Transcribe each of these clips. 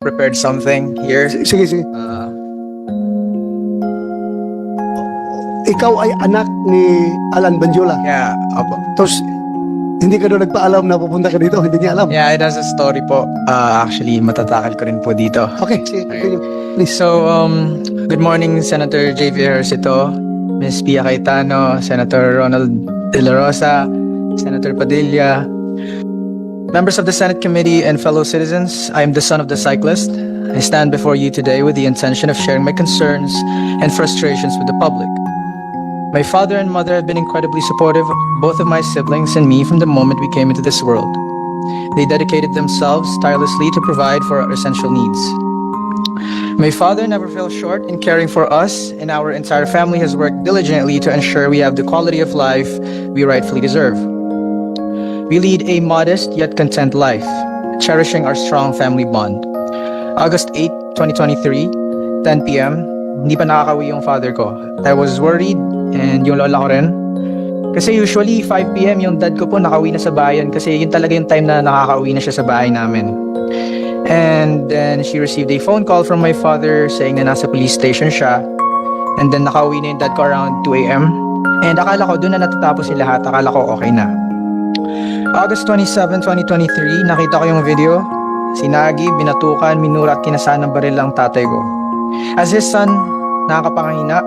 prepared something here. Sige, sige. Ikaw ay anak ni Alan Banjola. Yeah, opo. Tapos, hindi ka doon nagpaalam na pupunta ka dito. Hindi niya alam. Yeah, it has a story po. Actually, matatakal ko rin po dito. Okay, sige, continue. Please. So, good morning, Senator J.V. Ejercito, Ms. Pia Cayetano, Senator Ronald De La Rosa, Senator Padilla, members of the Senate Committee, and fellow citizens. I am the son of the cyclist. I stand before you today with the intention of sharing my concerns and frustrations with the public. My father and mother have been incredibly supportive, both of my siblings and me, from the moment we came into this world. They dedicated themselves tirelessly to provide for our essential needs. My father never fell short in caring for us, and our entire family has worked diligently to ensure we have the quality of life we rightfully deserve. We lead a modest yet content life, cherishing our strong family bond. August 8, 2023, 10 p.m., hindi pa nakakauwi yung father ko. I was worried, and yung lola ko rin. Kasi usually 5 p.m. yung dad ko po nakauwi na sa bayan kasi yun talaga yung time na nakakauwi na siya sa bahay namin. And then she received a phone call from my father saying na nasa police station siya. And then nakauwi na yung dad ko around 2 a.m. And akala ko doon na natatapos yung lahat. Akala ko okay na. August 27, 2023, nakita ko yung video. Sinagi, binatukan, minura at kinasaan ng baril ang tatay ko. As his son, nakakapangahina.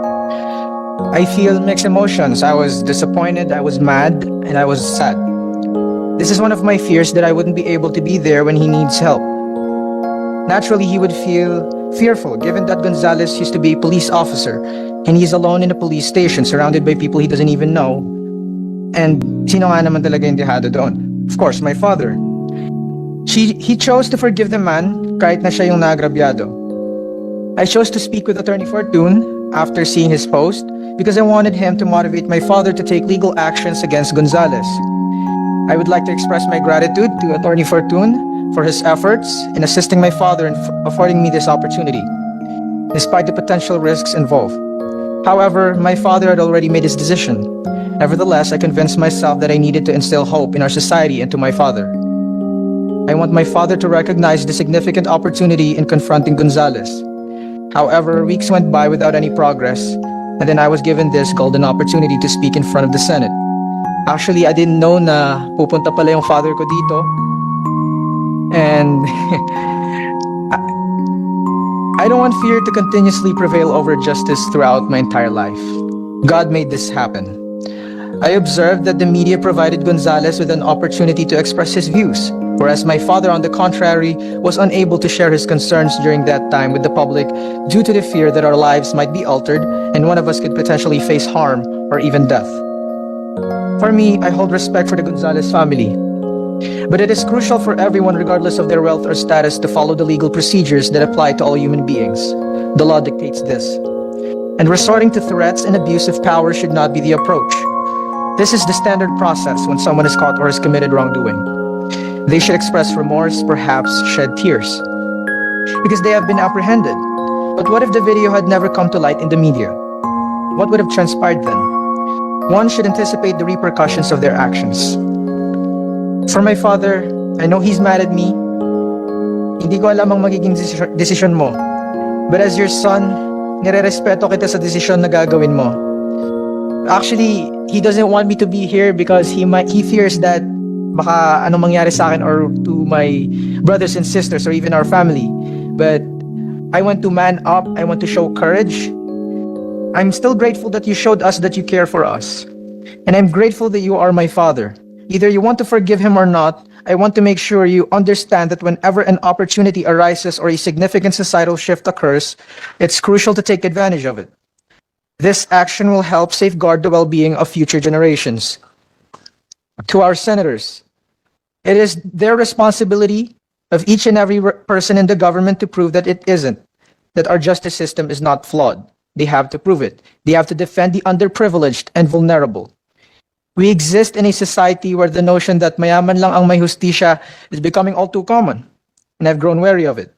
I feel mixed emotions. I was disappointed, I was mad, and I was sad. This is one of my fears that I wouldn't be able to be there when he needs help. Naturally, he would feel fearful given that Gonzales used to be a police officer and he's alone in a police station surrounded by people he doesn't even know. And sino nga naman talaga yung dehado doon? Of course, my father. He chose to forgive the man kahit na siya yung naagrabyado. I chose to speak with Attorney Fortune after seeing his post because I wanted him to motivate my father to take legal actions against Gonzales. I would like to express my gratitude to Attorney Fortune for his efforts in assisting my father and affording me this opportunity, despite the potential risks involved. However, my father had already made his decision. Nevertheless, I convinced myself that I needed to instill hope in our society and to my father. I want my father to recognize the significant opportunity in confronting Gonzales. However, weeks went by without any progress, and then I was given this golden opportunity to speak in front of the Senate. Actually, I didn't know na pupunta pala yung father ko dito. And I don't want fear to continuously prevail over justice throughout my entire life. God made this happen. I observed that the media provided Gonzales with an opportunity to express his views, whereas my father, on the contrary, was unable to share his concerns during that time with the public due to the fear that our lives might be altered and one of us could potentially face harm or even death. For me, I hold respect for the Gonzales family, but it is crucial for everyone, regardless of their wealth or status, to follow the legal procedures that apply to all human beings. The law dictates this. And resorting to threats and abuse of power should not be the approach. This is the standard process when someone is caught or has committed wrongdoing. They should express remorse, perhaps shed tears, because they have been apprehended. But what if the video had never come to light in the media? What would have transpired then? One should anticipate the repercussions of their actions. For my father, I know he's mad at me. Hindi ko alam ang magiging desisyon mo. But as your son, nire-respeto kita sa desisyon na gagawin mo. Actually, he doesn't want me to be here because he fears that baka anong mangyari sa akin or to my brothers and sisters or even our family. But I want to man up. I want to show courage. I'm still grateful that you showed us that you care for us. And I'm grateful that you are my father. Either you want to forgive him or not, I want to make sure you understand that whenever an opportunity arises or a significant societal shift occurs, it's crucial to take advantage of it. This action will help safeguard the well-being of future generations. To our senators, it is their responsibility of each and every person in the government to prove that it isn't, that our justice system is not flawed. They have to prove it. They have to defend the underprivileged and vulnerable. We exist in a society where the notion that mayaman lang ang may hustisya is becoming all too common, and I've grown wary of it.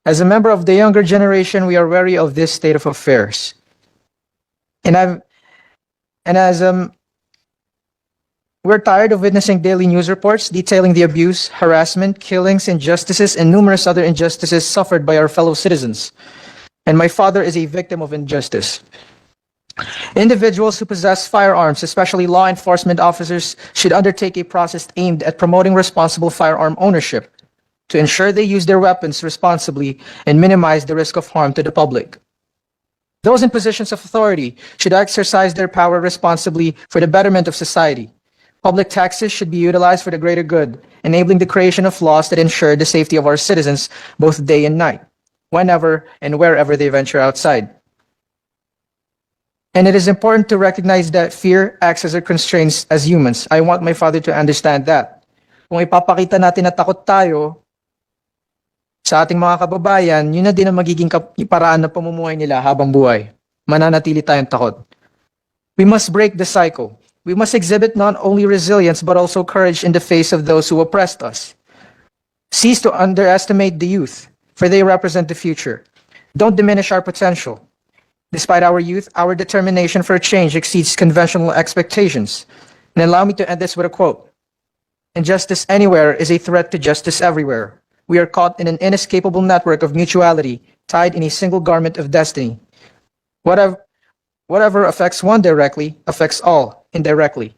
As a member of the younger generation, we are wary of this state of affairs. And as We're tired of witnessing daily news reports detailing the abuse, harassment, killings, injustices, and numerous other injustices suffered by our fellow citizens. And my father is a victim of injustice. Individuals who possess firearms, especially law enforcement officers, should undertake a process aimed at promoting responsible firearm ownership to ensure they use their weapons responsibly and minimize the risk of harm to the public. Those in positions of authority should exercise their power responsibly for the betterment of society. Public taxes should be utilized for the greater good, enabling the creation of laws that ensure the safety of our citizens both day and night, whenever and wherever they venture outside. And it is important to recognize that fear acts as a constraint as humans. I want my father to understand that. Kung ipapakita natin na takot tayo sa ating mga kababayan, yun na din ang magiging paraan ng pamumuhay nila habang buhay. Mananatili tayong takot. We must break the cycle. We must exhibit not only resilience but also courage in the face of those who oppressed us. Cease to underestimate the youth, for they represent the future. Don't diminish our potential. Despite our youth, our determination for change exceeds conventional expectations. And allow me to end this with a quote. Injustice anywhere is a threat to justice everywhere. We are caught in an inescapable network of mutuality, tied in a single garment of destiny. Whatever affects one directly, affects all indirectly.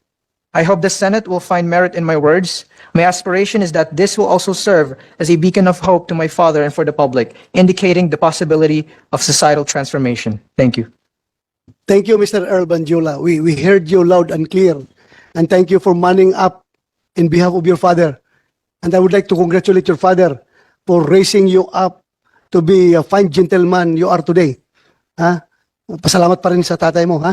I hope the Senate will find merit in my words. My aspiration is that this will also serve as a beacon of hope to my father and for the public, indicating the possibility of societal transformation. Thank you. Thank you, Mr. Earl Banjula. We heard you loud and clear. And thank you for manning up in behalf of your father. And I would like to congratulate your father for raising you up to be a fine gentleman you are today. Ha? Pasalamat pa rin sa tatay mo, ha?